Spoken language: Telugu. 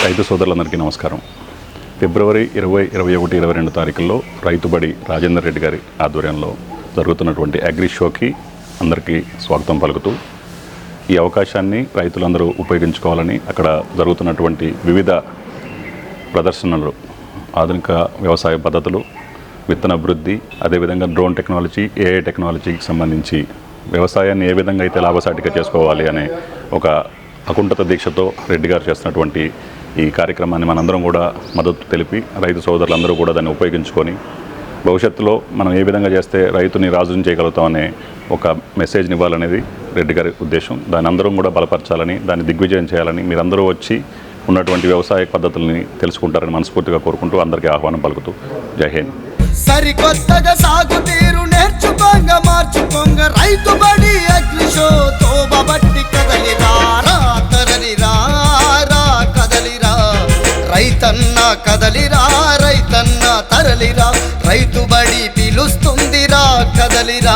రైతు సోదరులందరికీ నమస్కారం. ఫిబ్రవరి 20, 21, 22 తారీఖుల్లో రైతుబడి రాజేందర్ రెడ్డి గారి ఆధ్వర్యంలో జరుగుతున్నటువంటి అగ్రి షోకి అందరికీ స్వాగతం పలుకుతూ ఈ అవకాశాన్ని రైతులందరూ ఉపయోగించుకోవాలని అక్కడ జరుగుతున్నటువంటి వివిధ ప్రదర్శనలు, ఆధునిక వ్యవసాయ పద్ధతులు, విత్తన అభివృద్ధి, అదేవిధంగా డ్రోన్ టెక్నాలజీ, ఏఐ టెక్నాలజీకి సంబంధించి వ్యవసాయాన్ని ఏ విధంగా అయితే లాభసాటిగా చేసుకోవాలి అనే ఒక అకుంఠిత దీక్షతో రెడ్డి గారు చేస్తున్నటువంటి ఈ కార్యక్రమాన్ని మనందరం కూడా మద్దతు తెలిపి రైతు సోదరులందరూ కూడా దాన్ని ఉపయోగించుకొని భవిష్యత్తులో మనం ఏ విధంగా చేస్తే రైతుని రాజుని చేయగలుగుతామనే ఒక మెసేజ్ని ఇవ్వాలనేది రెడ్డి గారి ఉద్దేశం. దాన్ని అందరం కూడా బలపరచాలని, దాన్ని దిగ్విజయం చేయాలని, మీరందరూ వచ్చి ఉన్నటువంటి వ్యవసాయ పద్ధతుల్ని తెలుసుకుంటారని మనస్ఫూర్తిగా కోరుకుంటూ అందరికీ ఆహ్వానం పలుకుతూ జై హింద్. సరికొత్తగా సాగు తీరు నేర్చుకోంగ మార్చుకోంగ రైతు బడి అగ్రి షో తోబట్టి కదలిరా తరలిరా కదలిరా రైతన్న కదలిరా రైతన్న తరలిరా రైతు బడి పిలుస్తుందిరా కదలిరా.